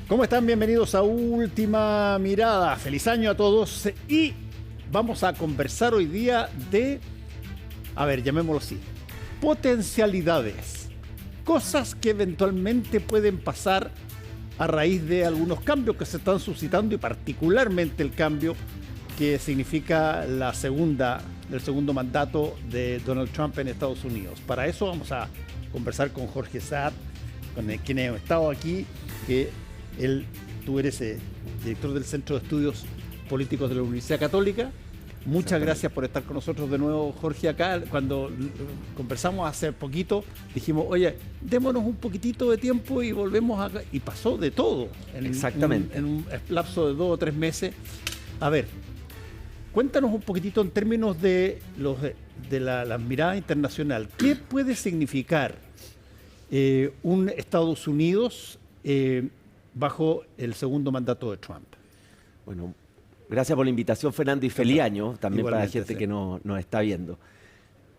¿Cómo están? Bienvenidos a Última Mirada. Feliz año a todos y vamos a conversar hoy día de, llamémoslo así, potencialidades. Cosas que eventualmente pueden pasar a raíz de algunos cambios que se están suscitando y particularmente el cambio que significa el segundo mandato de Donald Trump en Estados Unidos. Para eso vamos a conversar con Jorge Saad, con quien hemos estado aquí, que tú eres director del Centro de Estudios Políticos de la Universidad Católica. Muchas gracias por estar con nosotros de nuevo, Jorge, acá. Cuando conversamos hace poquito, dijimos, oye, démonos un poquitito de tiempo y volvemos acá. Y pasó de todo. Exactamente. En un lapso de 2 o 3 meses. A ver, cuéntanos un poquitito en términos de la mirada internacional. ¿Qué puede significar un Estados Unidos bajo el segundo mandato de Trump? Bueno, gracias por la invitación, Fernando, y feliz año también. Igualmente, para la gente, sí, que nos está viendo.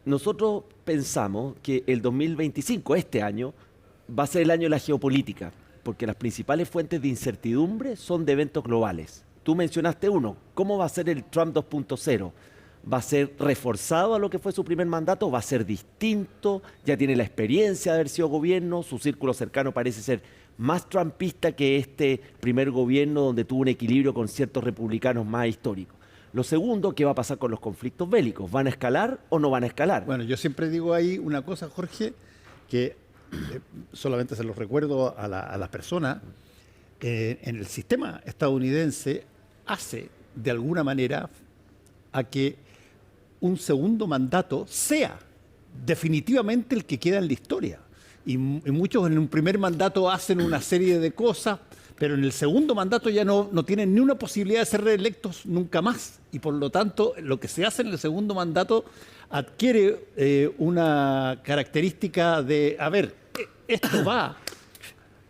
Nosotros pensamos que el 2025, este año, va a ser el año de la geopolítica, porque las principales fuentes de incertidumbre son de eventos globales. Tú mencionaste uno, ¿cómo va a ser el Trump 2.0? ¿Va a ser reforzado a lo que fue su primer mandato? ¿Va a ser distinto? Ya tiene la experiencia de haber sido gobierno, su círculo cercano parece ser más trumpista que este primer gobierno donde tuvo un equilibrio con ciertos republicanos más históricos. Lo segundo, ¿qué va a pasar con los conflictos bélicos? ¿Van a escalar o no van a escalar? Bueno, yo siempre digo ahí una cosa, Jorge, que solamente se los recuerdo a las personas. En el sistema estadounidense hace de alguna manera a que un segundo mandato sea definitivamente el que queda en la historia. Y muchos en un primer mandato hacen una serie de cosas, pero en el segundo mandato ya no tienen ni una posibilidad de ser reelectos nunca más. Y por lo tanto, lo que se hace en el segundo mandato adquiere una característica de, esto va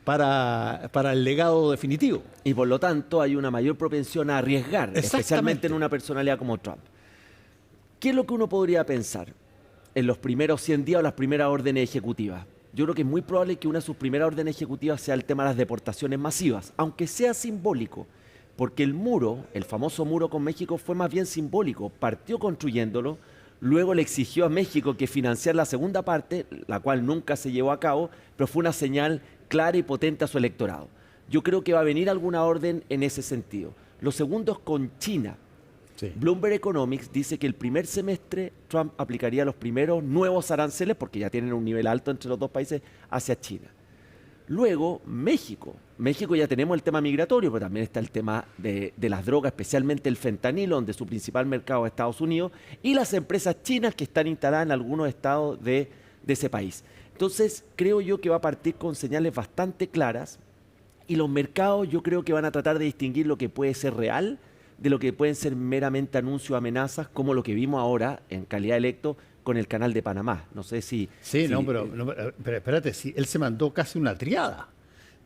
para el legado definitivo. Y por lo tanto hay una mayor propensión a arriesgar, especialmente en una personalidad como Trump. ¿Qué es lo que uno podría pensar en los primeros 100 días o las primeras órdenes ejecutivas? Yo creo que es muy probable que una de sus primeras órdenes ejecutivas sea el tema de las deportaciones masivas, aunque sea simbólico, porque el muro, el famoso muro con México, fue más bien simbólico. Partió construyéndolo, luego le exigió a México que financiara la segunda parte, la cual nunca se llevó a cabo, pero fue una señal clara y potente a su electorado. Yo creo que va a venir alguna orden en ese sentido. Lo segundo es con China. Sí. Bloomberg Economics dice que el primer semestre Trump aplicaría los primeros nuevos aranceles, porque ya tienen un nivel alto entre los dos países, hacia China. Luego, México. México ya tenemos el tema migratorio, pero también está el tema de las drogas, especialmente el fentanilo, donde su principal mercado es Estados Unidos, y las empresas chinas que están instaladas en algunos estados de ese país. Entonces, creo yo que va a partir con señales bastante claras, y los mercados yo creo que van a tratar de distinguir lo que puede ser real de lo que pueden ser meramente anuncios o amenazas, como lo que vimos ahora en calidad de electo con el Canal de Panamá. No sé si... Sí, pero espérate, si él se mandó casi una triada.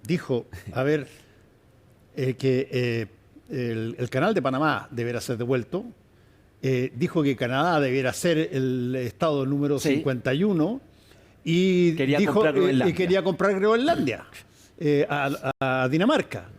Dijo, que el Canal de Panamá deberá ser devuelto. Dijo que Canadá debiera ser el estado número 51 y quería comprar Groenlandia a Dinamarca.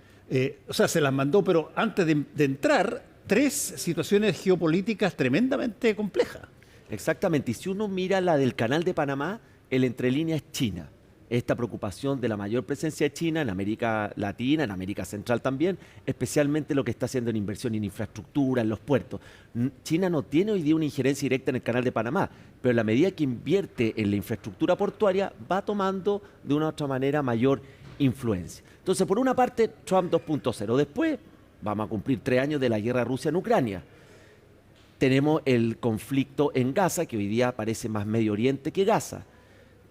Se las mandó, pero antes de entrar, 3 situaciones geopolíticas tremendamente complejas. Exactamente, y si uno mira la del Canal de Panamá, el entre líneas es China. Esta preocupación de la mayor presencia de China en América Latina, en América Central también, especialmente lo que está haciendo en inversión en infraestructura, en los puertos. China no tiene hoy día una injerencia directa en el Canal de Panamá, pero en la medida que invierte en la infraestructura portuaria, va tomando de una u otra manera mayor influencia. Entonces, por una parte, Trump 2.0. Después, vamos a cumplir 3 años de la guerra Rusia en Ucrania. Tenemos el conflicto en Gaza, que hoy día parece más Medio Oriente que Gaza.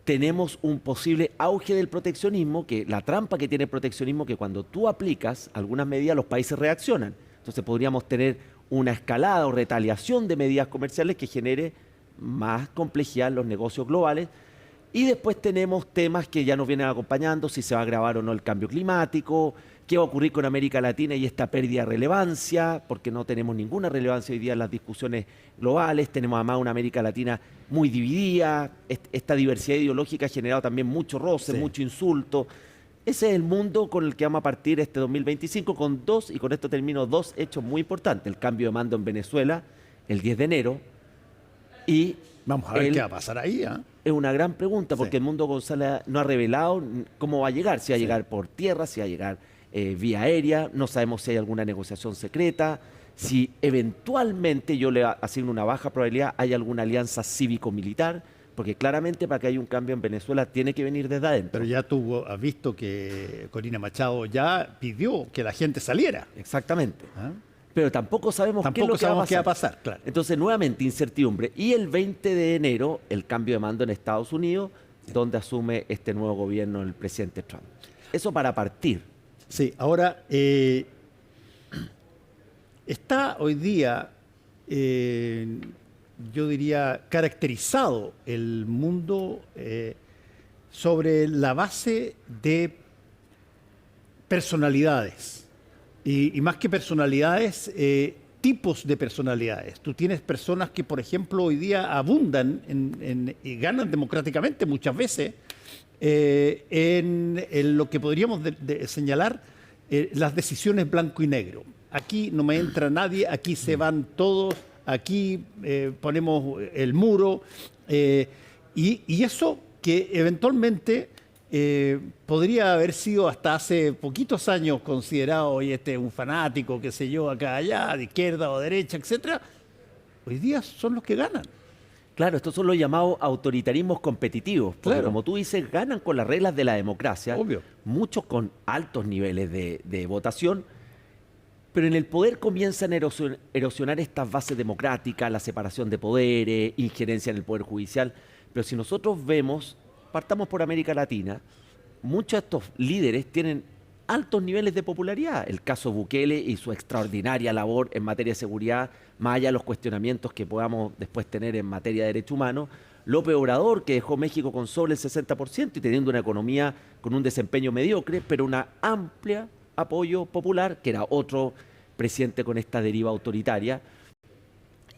Tenemos un posible auge del proteccionismo, que la trampa que tiene el proteccionismo, que cuando tú aplicas algunas medidas, los países reaccionan. Entonces, podríamos tener una escalada o retaliación de medidas comerciales que genere más complejidad en los negocios globales. Y después tenemos temas que ya nos vienen acompañando, si se va a agravar o no el cambio climático, qué va a ocurrir con América Latina y esta pérdida de relevancia, porque no tenemos ninguna relevancia hoy día en las discusiones globales, tenemos además una América Latina muy dividida, esta diversidad ideológica ha generado también mucho roce, mucho insulto. Ese es el mundo con el que vamos a partir este 2025 con dos, y con esto termino, dos hechos muy importantes. El cambio de mando en Venezuela el 10 de enero y... Vamos a ver qué va a pasar ahí. Es una gran pregunta porque el mundo González no ha revelado cómo va a llegar, si va a llegar por tierra, si va a llegar vía aérea, no sabemos si hay alguna negociación secreta, si eventualmente, yo le asigno una baja probabilidad, hay alguna alianza cívico-militar, porque claramente para que haya un cambio en Venezuela tiene que venir desde adentro. Pero ya tú has visto que Corina Machado ya pidió que la gente saliera. Exactamente. Pero tampoco sabemos qué va a pasar. Claro. Entonces, nuevamente, incertidumbre. Y el 20 de enero, el cambio de mando en Estados Unidos, donde asume este nuevo gobierno el presidente Trump. Eso para partir. Sí, ahora, está hoy día, yo diría, caracterizado el mundo sobre la base de personalidades. Y más que personalidades, tipos de personalidades. Tú tienes personas que, por ejemplo, hoy día abundan y ganan democráticamente muchas veces en lo que podríamos señalar las decisiones blanco y negro. Aquí no me entra nadie, aquí se van todos, aquí ponemos el muro. Y eso que eventualmente... podría haber sido hasta hace poquitos años considerado, oye, este es un fanático, qué sé yo, acá, allá, de izquierda o derecha, etcétera. Hoy día son los que ganan. Claro, estos son los llamados autoritarismos competitivos, porque claro, como tú dices, ganan con las reglas de la democracia, obvio, muchos con altos niveles de votación, pero en el poder comienzan a erosionar estas bases democráticas, la separación de poderes, injerencia en el poder judicial. Pero si nosotros vemos, partamos por América Latina, muchos de estos líderes tienen altos niveles de popularidad. El caso Bukele y su extraordinaria labor en materia de seguridad, más allá de los cuestionamientos que podamos después tener en materia de derechos humanos. López Obrador, que dejó México con sobre el 60% y teniendo una economía con un desempeño mediocre, pero una amplia apoyo popular, que era otro presidente con esta deriva autoritaria.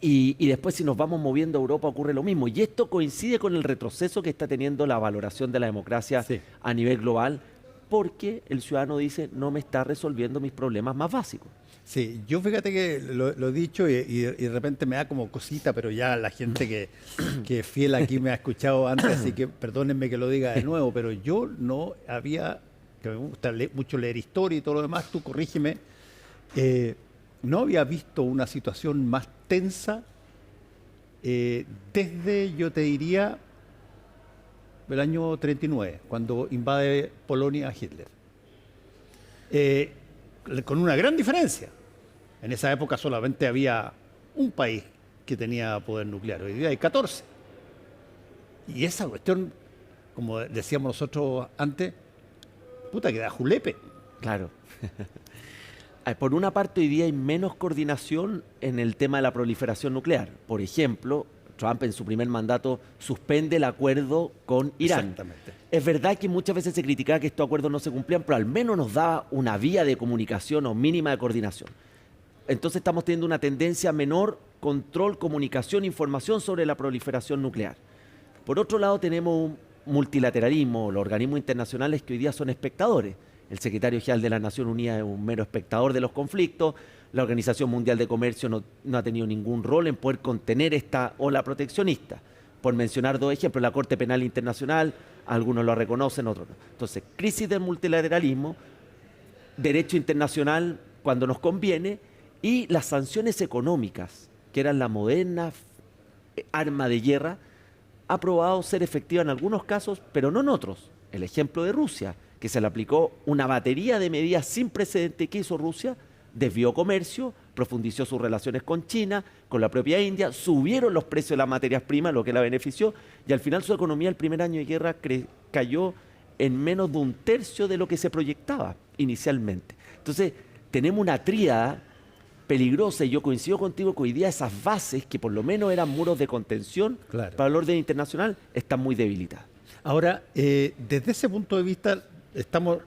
Y después, si nos vamos moviendo a Europa, ocurre lo mismo. Y esto coincide con el retroceso que está teniendo la valoración de la democracia a nivel global, porque el ciudadano dice, no me está resolviendo mis problemas más básicos. Sí, yo fíjate que lo he dicho y de repente me da como cosita, pero ya la gente que es fiel aquí me ha escuchado antes, así que perdónenme que lo diga de nuevo, pero yo no había, que me gusta mucho leer historia y todo lo demás, tú corrígeme, no había visto una situación más tensa desde, yo te diría, el año 39, cuando invade Polonia a Hitler. Con una gran diferencia. En esa época solamente había un país que tenía poder nuclear, hoy día hay 14. Y esa cuestión, como decíamos nosotros antes, puta que da julepe. Claro. Por una parte, hoy día hay menos coordinación en el tema de la proliferación nuclear. Por ejemplo, Trump en su primer mandato suspende el acuerdo con Irán. Exactamente. Es verdad que muchas veces se criticaba que estos acuerdos no se cumplían, pero al menos nos daba una vía de comunicación o mínima de coordinación. Entonces estamos teniendo una tendencia a menor control, comunicación, información sobre la proliferación nuclear. Por otro lado, tenemos un multilateralismo, los organismos internacionales que hoy día son espectadores. El secretario general de la Nación Unida es un mero espectador de los conflictos. La Organización Mundial de Comercio no ha tenido ningún rol en poder contener esta ola proteccionista. Por mencionar dos ejemplos, la Corte Penal Internacional, algunos lo reconocen, otros no. Entonces, crisis del multilateralismo, derecho internacional cuando nos conviene y las sanciones económicas, que eran la moderna arma de guerra, ha probado ser efectiva en algunos casos, pero no en otros. El ejemplo de Rusia, que se le aplicó una batería de medidas sin precedente que hizo Rusia, desvió comercio, profundizó sus relaciones con China, con la propia India, subieron los precios de las materias primas, lo que la benefició, y al final su economía el primer año de guerra cayó en menos de un tercio de lo que se proyectaba inicialmente. Entonces, tenemos una tríada peligrosa, y yo coincido contigo que hoy día esas bases, que por lo menos eran muros de contención para el orden internacional, están muy debilitadas. Ahora, desde ese punto de vista, estamos,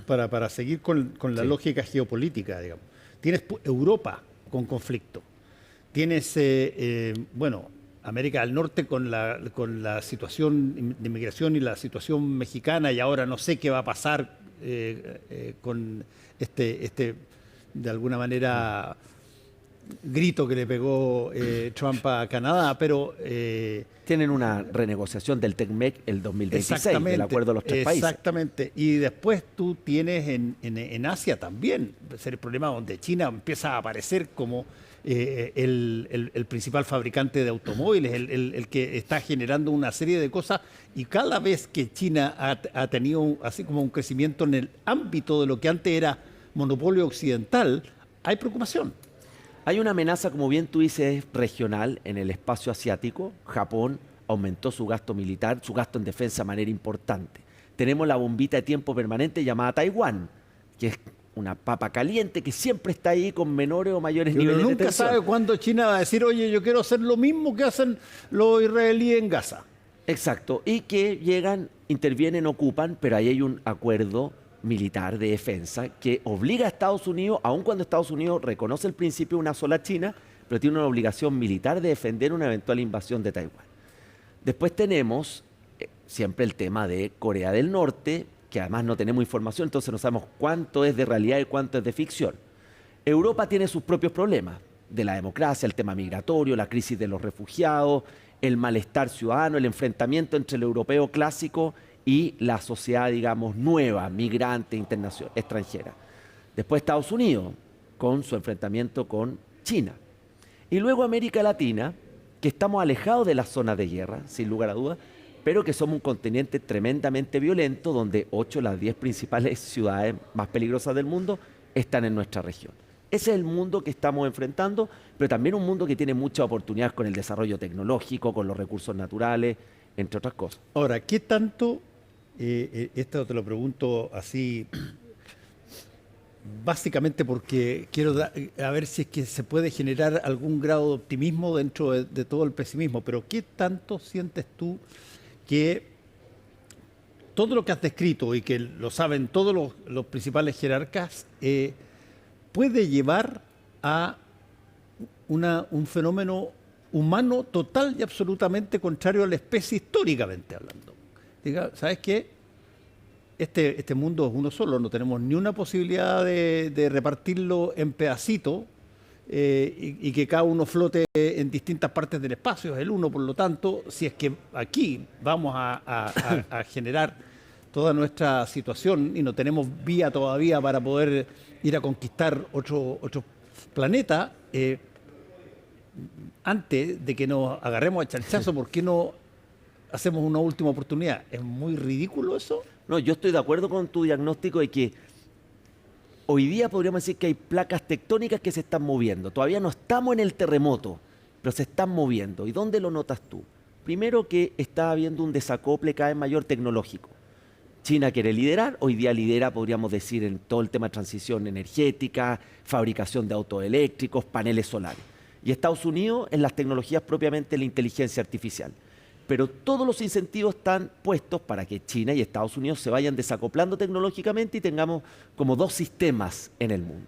para seguir con la lógica geopolítica, digamos, tienes Europa con conflicto, tienes, América del Norte con la situación de inmigración y la situación mexicana, y ahora no sé qué va a pasar con de alguna manera, grito que le pegó Trump a Canadá, pero... tienen una renegociación del TECMEC el 2026, del acuerdo de los tres países. Exactamente. Y después tú tienes en Asia también, es el problema donde China empieza a aparecer como el principal fabricante de automóviles, el que está generando una serie de cosas, y cada vez que China ha tenido así como un crecimiento en el ámbito de lo que antes era monopolio occidental, hay preocupación. Hay una amenaza, como bien tú dices, regional en el espacio asiático. Japón aumentó su gasto militar, su gasto en defensa de manera importante. Tenemos la bombita de tiempo permanente llamada Taiwán, que es una papa caliente que siempre está ahí con menores o mayores niveles de tensión. Nunca sabe cuándo China va a decir, oye, yo quiero hacer lo mismo que hacen los israelíes en Gaza. Exacto, y que llegan, intervienen, ocupan, pero ahí hay un acuerdo militar de defensa que obliga a Estados Unidos, aun cuando Estados Unidos reconoce el principio de una sola China, pero tiene una obligación militar de defender una eventual invasión de Taiwán. Después tenemos siempre el tema de Corea del Norte, que además no tenemos información, entonces no sabemos cuánto es de realidad y cuánto es de ficción. Europa tiene sus propios problemas, de la democracia, el tema migratorio, la crisis de los refugiados, el malestar ciudadano, el enfrentamiento entre el europeo clásico y la sociedad, digamos, nueva, migrante, extranjera. Después Estados Unidos, con su enfrentamiento con China. Y luego América Latina, que estamos alejados de las zonas de guerra, sin lugar a dudas, pero que somos un continente tremendamente violento, donde 8 de las 10 principales ciudades más peligrosas del mundo están en nuestra región. Ese es el mundo que estamos enfrentando, pero también un mundo que tiene muchas oportunidades con el desarrollo tecnológico, con los recursos naturales, entre otras cosas. Ahora, ¿qué tanto... esto te lo pregunto así, básicamente porque quiero a ver si es que se puede generar algún grado de optimismo dentro de todo el pesimismo, pero ¿qué tanto sientes tú que todo lo que has descrito y que lo saben todos los principales jerarcas puede llevar a un fenómeno humano total y absolutamente contrario a la especie históricamente hablando? Diga, ¿sabes qué? Este mundo es uno solo, no tenemos ni una posibilidad de repartirlo en pedacitos y que cada uno flote en distintas partes del espacio, es el uno, por lo tanto, si es que aquí vamos a generar toda nuestra situación y no tenemos vía todavía para poder ir a conquistar otro planeta, antes de que nos agarremos a charchazo, ¿por qué no hacemos una última oportunidad? ¿Es muy ridículo eso? No, yo estoy de acuerdo con tu diagnóstico de que hoy día podríamos decir que hay placas tectónicas que se están moviendo. Todavía no estamos en el terremoto, pero se están moviendo. ¿Y dónde lo notas tú? Primero, que está habiendo un desacople cada vez mayor tecnológico. China quiere liderar, hoy día lidera, podríamos decir, en todo el tema de transición energética, fabricación de autos eléctricos, paneles solares. Y Estados Unidos en las tecnologías propiamente de la inteligencia artificial. Pero todos los incentivos están puestos para que China y Estados Unidos se vayan desacoplando tecnológicamente y tengamos como dos sistemas en el mundo.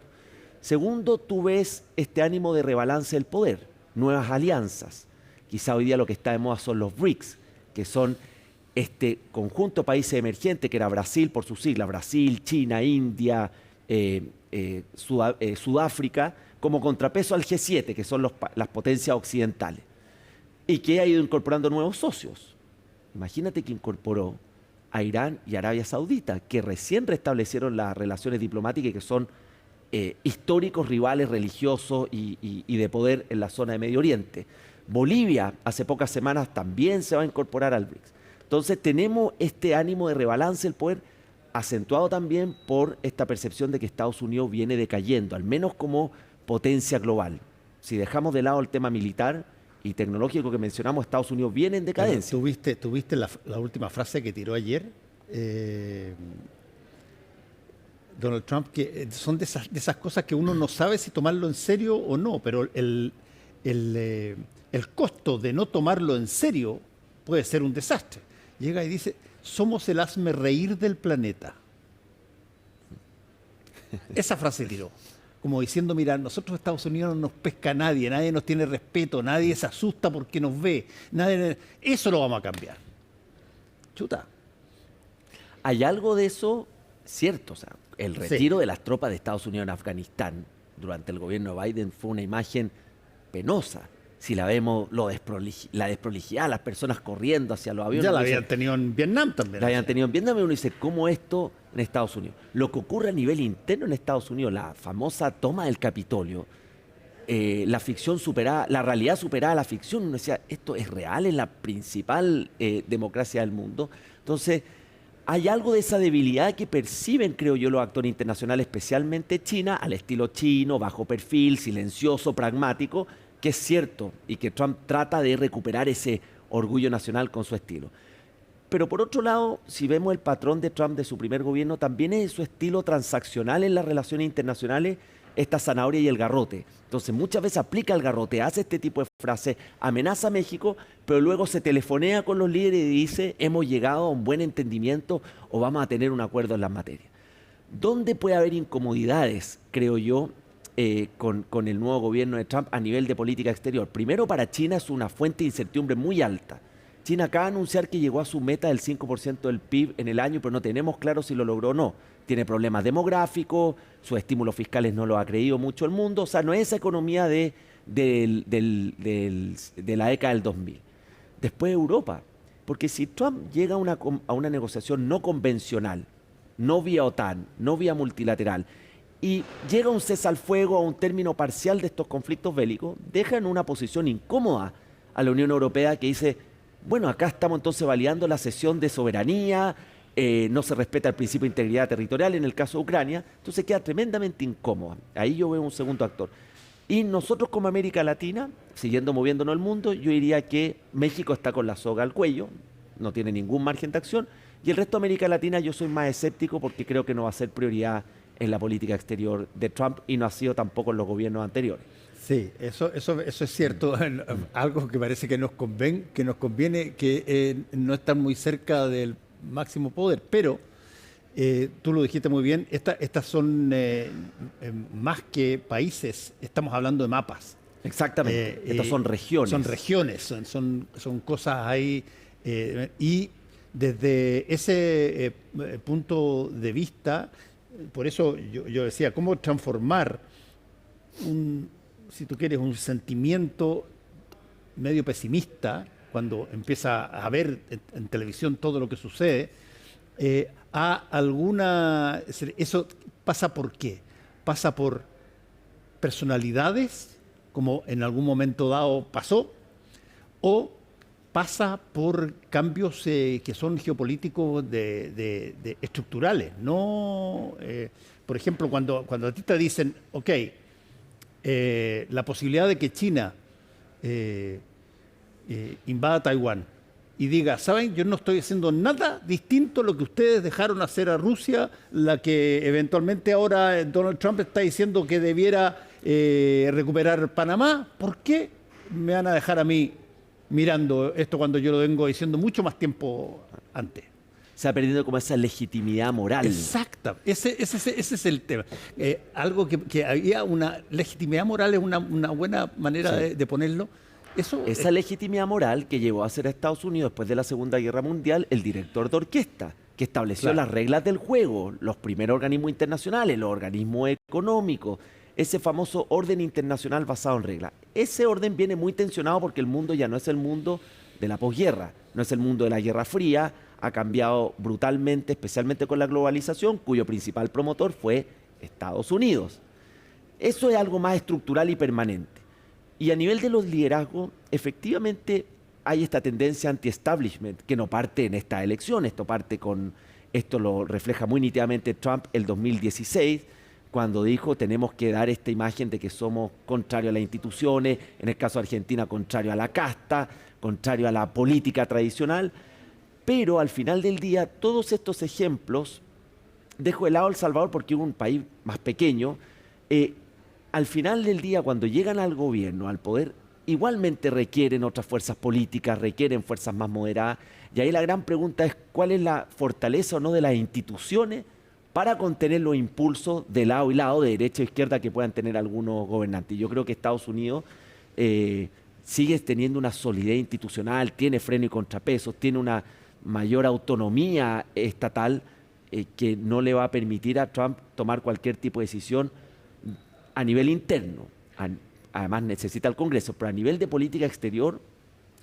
Segundo, tú ves este ánimo de rebalance del poder, nuevas alianzas. Quizá hoy día lo que está de moda son los BRICS, que son este conjunto de países emergentes, que era Brasil por sus siglas, Brasil, China, India, Sudáfrica, como contrapeso al G7, que son las potencias occidentales. Y que ha ido incorporando nuevos socios. Imagínate que incorporó a Irán y Arabia Saudita, que recién restablecieron las relaciones diplomáticas y que son históricos rivales religiosos y de poder en la zona de Medio Oriente. Bolivia, hace pocas semanas, también se va a incorporar al BRICS. Entonces tenemos este ánimo de rebalance del poder acentuado también por esta percepción de que Estados Unidos viene decayendo, al menos como potencia global. Si dejamos de lado el tema militar y tecnológico que mencionamos, Estados Unidos viene en decadencia. ¿Tuviste la última frase que tiró ayer Donald Trump? Que son de esas cosas que uno no sabe si tomarlo en serio o no, pero el costo de no tomarlo en serio puede ser un desastre. Llega y dice, somos el hazmerreír del planeta. Esa frase tiró. Como diciendo, mira, nosotros Estados Unidos no nos pesca nadie, nadie nos tiene respeto, nadie se asusta porque nos ve, eso lo vamos a cambiar. Chuta. Hay algo de eso cierto. O sea, el retiro de las tropas de Estados Unidos en Afganistán durante el gobierno de Biden fue una imagen penosa. Si la vemos, la desprolijidad, las personas corriendo hacia los aviones. Ya la habían tenido en Vietnam también. La habían tenido en Vietnam y uno dice, ¿cómo esto en Estados Unidos? Lo que ocurre a nivel interno en Estados Unidos, la famosa toma del Capitolio, la ficción superada, la realidad superada a la ficción, uno decía, esto es real en la principal democracia del mundo. Entonces, hay algo de esa debilidad que perciben, creo yo, los actores internacionales, especialmente China, al estilo chino, bajo perfil, silencioso, pragmático, que es cierto y que Trump trata de recuperar ese orgullo nacional con su estilo. Pero por otro lado, si vemos el patrón de Trump de su primer gobierno, también es su estilo transaccional en las relaciones internacionales, esta zanahoria y el garrote. Entonces muchas veces aplica el garrote, hace este tipo de frases, amenaza a México, pero luego se telefonea con los líderes y dice, hemos llegado a un buen entendimiento o vamos a tener un acuerdo en las materias. ¿Dónde puede haber incomodidades, creo yo, con el nuevo gobierno de Trump a nivel de política exterior? Primero, para China es una fuente de incertidumbre muy alta. China acaba de anunciar que llegó a su meta del 5% del PIB en el año, pero no tenemos claro si lo logró o no. Tiene problemas demográficos, sus estímulos fiscales no lo ha creído mucho el mundo, o sea, no es esa economía de la década del 2000. Después Europa, porque si Trump llega a una negociación no convencional, no vía OTAN, no vía multilateral, y llega a un cese al fuego, a un término parcial de estos conflictos bélicos, deja en una posición incómoda a la Unión Europea que dice, bueno, acá estamos entonces validando la cesión de soberanía, no se respeta el principio de integridad territorial en el caso de Ucrania, entonces queda tremendamente incómoda. Ahí yo veo un segundo actor. Y nosotros como América Latina, siguiendo moviéndonos el mundo, yo diría que México está con la soga al cuello, no tiene ningún margen de acción, y el resto de América Latina yo soy más escéptico porque creo que no va a ser prioridad en la política exterior de Trump y no ha sido tampoco en los gobiernos anteriores. Sí, eso es cierto. Algo que parece que nos conviene, que no están muy cerca del máximo poder, pero tú lo dijiste muy bien, estas son más que países, estamos hablando de mapas. Exactamente, estas son regiones. Son regiones, son cosas ahí, y desde ese punto de vista, por eso yo decía, cómo transformar si tú quieres, un sentimiento medio pesimista, cuando empieza a ver en televisión todo lo que sucede, a alguna... ¿Eso pasa por qué? Pasa por personalidades, como en algún momento dado pasó, o pasa por cambios que son geopolíticos estructurales. No, por ejemplo, cuando a ti te dicen, ok, la posibilidad de que China invada Taiwán y diga, ¿saben? Yo no estoy haciendo nada distinto a lo que ustedes dejaron hacer a Rusia, la que eventualmente ahora Donald Trump está diciendo que debiera recuperar Panamá. ¿Por qué me van a dejar a mí mirando esto cuando yo lo vengo diciendo mucho más tiempo antes? Se va perdiendo como esa legitimidad moral. Exacto, ese es el tema. Algo que había una legitimidad moral es una buena manera de ponerlo. Esa legitimidad moral que llevó a ser a Estados Unidos después de la Segunda Guerra Mundial el director de orquesta, que estableció las reglas del juego, los primeros organismos internacionales, los organismos económicos, ese famoso orden internacional basado en reglas. Ese orden viene muy tensionado porque el mundo ya no es el mundo de la posguerra, no es el mundo de la Guerra Fría, ha cambiado brutalmente, especialmente con la globalización, cuyo principal promotor fue Estados Unidos. Eso es algo más estructural y permanente. Y a nivel de los liderazgos, efectivamente hay esta tendencia anti-establishment que no parte en esta elección. Esto lo refleja muy nítidamente Trump el 2016, cuando dijo tenemos que dar esta imagen de que somos contrarios a las instituciones, en el caso de Argentina contrario a la casta, contrario a la política tradicional. Pero al final del día, todos estos ejemplos, dejo de lado El Salvador porque es un país más pequeño, al final del día, cuando llegan al gobierno, al poder, igualmente requieren otras fuerzas políticas, requieren fuerzas más moderadas. Y ahí la gran pregunta es cuál es la fortaleza o no de las instituciones para contener los impulsos de lado y lado, de derecha o izquierda, que puedan tener algunos gobernantes. Yo creo que Estados Unidos sigue teniendo una solidez institucional, tiene freno y contrapesos, tiene una mayor autonomía estatal, que no le va a permitir a Trump tomar cualquier tipo de decisión a nivel interno. Además necesita el Congreso, pero a nivel de política exterior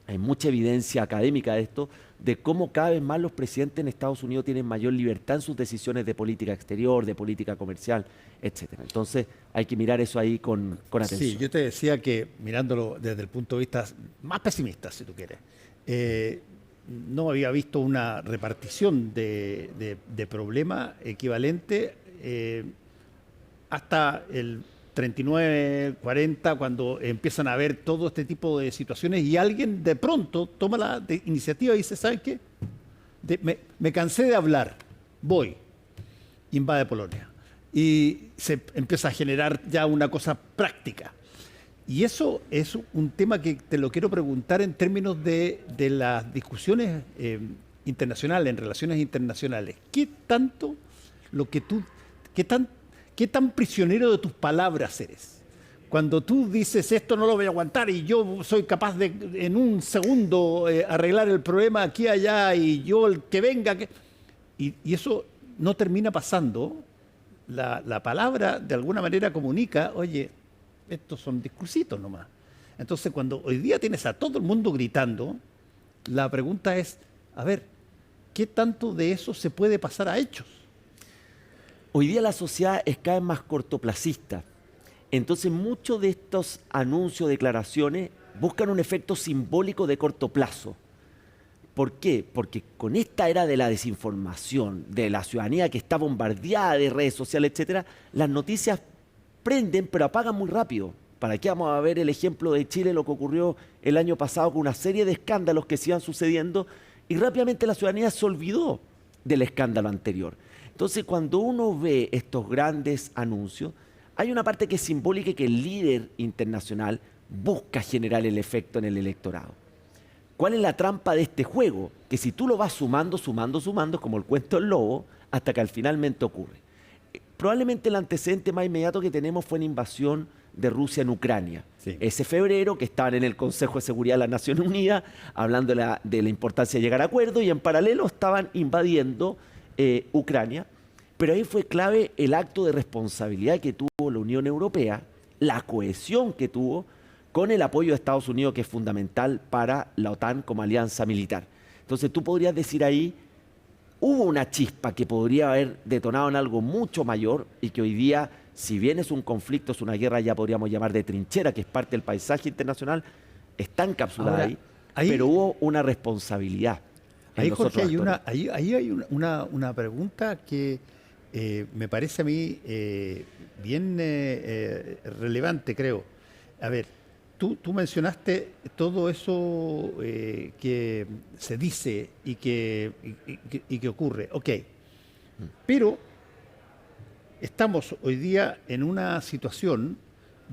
hay mucha evidencia académica de esto, de cómo cada vez más los presidentes en Estados Unidos tienen mayor libertad en sus decisiones de política exterior, de política comercial, etcétera. Entonces hay que mirar eso ahí con atención. Sí, yo te decía que mirándolo desde el punto de vista más pesimista, si tú quieres, no había visto una repartición de problema equivalente hasta el 39, 40, cuando empiezan a haber todo este tipo de situaciones y alguien de pronto toma la iniciativa y dice, ¿sabes qué? Me cansé de hablar, voy, invade Polonia. Y se empieza a generar ya una cosa práctica. Y eso es un tema que te lo quiero preguntar en términos de las discusiones internacionales, en relaciones internacionales. ¿Qué tanto qué tan prisionero de tus palabras eres? Cuando tú dices esto no lo voy a aguantar y yo soy capaz de en un segundo arreglar el problema aquí allá y yo el que venga. Y eso no termina pasando. La palabra de alguna manera comunica, oye, estos son discursitos nomás. Entonces cuando hoy día tienes a todo el mundo gritando, la pregunta es, a ver, ¿qué tanto de eso se puede pasar a hechos? Hoy día la sociedad es cada vez más cortoplacista. Entonces muchos de estos anuncios, declaraciones, buscan un efecto simbólico de corto plazo. ¿Por qué? Porque con esta era de la desinformación, de la ciudadanía que está bombardeada de redes sociales, etcétera, las noticias prenden pero apagan muy rápido. ¿Para qué vamos a ver el ejemplo de Chile, lo que ocurrió el año pasado con una serie de escándalos que se iban sucediendo y rápidamente la ciudadanía se olvidó del escándalo anterior? Entonces, cuando uno ve estos grandes anuncios, hay una parte que es simbólica y que el líder internacional busca generar el efecto en el electorado. ¿Cuál es la trampa de este juego? Que si tú lo vas sumando, es como el cuento del lobo, hasta que finalmente ocurre. Probablemente el antecedente más inmediato que tenemos fue la invasión de Rusia en Ucrania. Sí. Ese febrero, que estaban en el Consejo de Seguridad de las Naciones Unidas, hablando de la importancia de llegar a acuerdos, y en paralelo estaban invadiendo Ucrania, pero ahí fue clave el acto de responsabilidad que tuvo la Unión Europea, la cohesión que tuvo con el apoyo de Estados Unidos, que es fundamental para la OTAN como alianza militar. Entonces tú podrías decir ahí, hubo una chispa que podría haber detonado en algo mucho mayor y que hoy día, si bien es un conflicto, es una guerra, ya podríamos llamar de trinchera, que es parte del paisaje internacional, está encapsulada ahí, pero hubo una responsabilidad. Ahí, Jorge, hay una pregunta que me parece a mí bien relevante, creo. A ver, tú mencionaste todo eso que se dice y que ocurre. Ok, pero estamos hoy día en una situación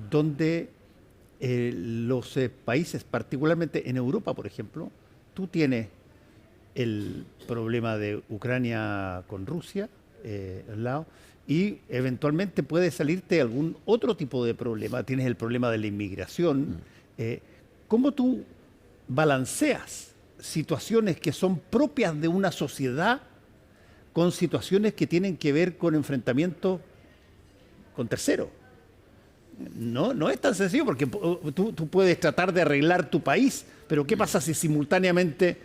donde los países, particularmente en Europa, por ejemplo, tú tienes el problema de Ucrania con Rusia al lado, y eventualmente puede salirte algún otro tipo de problema. Tienes el problema de la inmigración. ¿Cómo tú balanceas situaciones que son propias de una sociedad con situaciones que tienen que ver con enfrentamientos con terceros? No es tan sencillo, porque tú puedes tratar de arreglar tu país, pero ¿qué pasa si simultáneamente,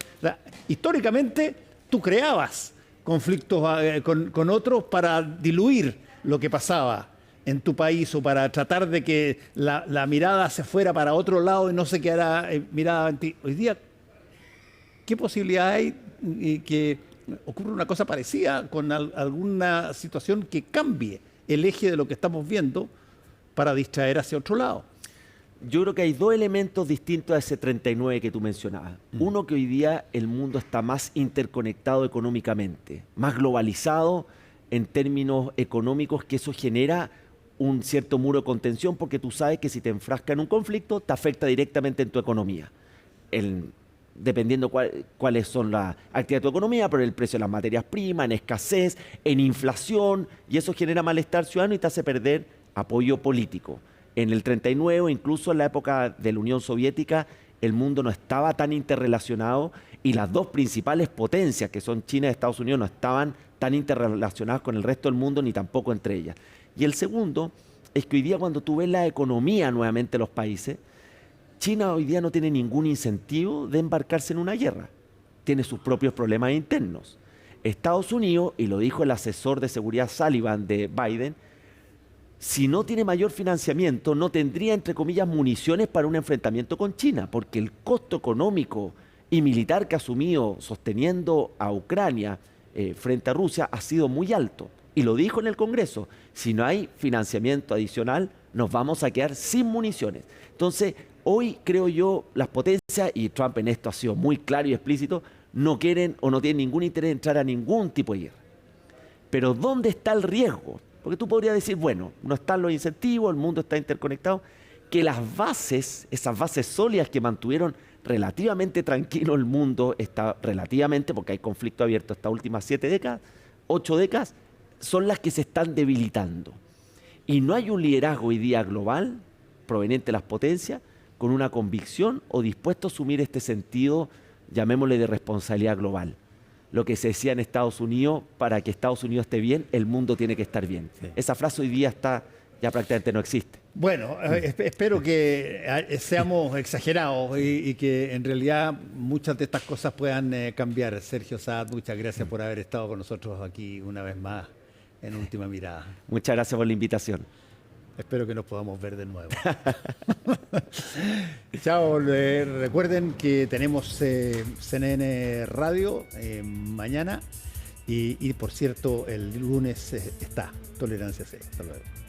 históricamente, tú creabas conflictos con otros para diluir lo que pasaba en tu país o para tratar de que la mirada se fuera para otro lado y no se quedara mirada en ti? Hoy día, ¿qué posibilidad hay que ocurra una cosa parecida con alguna situación que cambie el eje de lo que estamos viendo para distraer hacia otro lado? Yo creo que hay dos elementos distintos a ese 39 que tú mencionabas. Uno, que hoy día el mundo está más interconectado económicamente, más globalizado en términos económicos, que eso genera un cierto muro de contención, porque tú sabes que si te enfrascas en un conflicto, te afecta directamente en tu economía. Dependiendo cuáles son las actividades de tu economía, pero el precio de las materias primas, en escasez, en inflación, y eso genera malestar ciudadano y te hace perder apoyo político. En el 39, incluso en la época de la Unión Soviética, el mundo no estaba tan interrelacionado y las dos principales potencias, que son China y Estados Unidos, no estaban tan interrelacionadas con el resto del mundo, ni tampoco entre ellas. Y el segundo es que hoy día, cuando tú ves la economía nuevamente de los países, China hoy día no tiene ningún incentivo de embarcarse en una guerra. Tiene sus propios problemas internos. Estados Unidos, y lo dijo el asesor de seguridad Sullivan de Biden, si no tiene mayor financiamiento, no tendría, entre comillas, municiones para un enfrentamiento con China, porque el costo económico y militar que ha asumido sosteniendo a Ucrania frente a Rusia ha sido muy alto. Y lo dijo en el Congreso, si no hay financiamiento adicional, nos vamos a quedar sin municiones. Entonces, hoy creo yo, las potencias, y Trump en esto ha sido muy claro y explícito, no quieren o no tienen ningún interés en entrar a ningún tipo de guerra. Pero ¿dónde está el riesgo? Porque tú podrías decir, bueno, no están los incentivos, el mundo está interconectado, que las bases, esas bases sólidas que mantuvieron relativamente tranquilo el mundo, está relativamente, porque hay conflicto abierto estas últimas 7 décadas, 8 décadas, son las que se están debilitando. Y no hay un liderazgo hoy día global, proveniente de las potencias, con una convicción o dispuesto a asumir este sentido, llamémosle, de responsabilidad global. Lo que se decía en Estados Unidos, para que Estados Unidos esté bien, el mundo tiene que estar bien. Sí. Esa frase hoy día ya prácticamente no existe. Bueno, espero que seamos exagerados y que en realidad muchas de estas cosas puedan cambiar. Sergio Saad, muchas gracias por haber estado con nosotros aquí una vez más en Última Mirada. Muchas gracias por la invitación. Espero que nos podamos ver de nuevo. Chao, recuerden que tenemos CNN Radio mañana y por cierto el lunes está Tolerancia Cero. Hasta luego.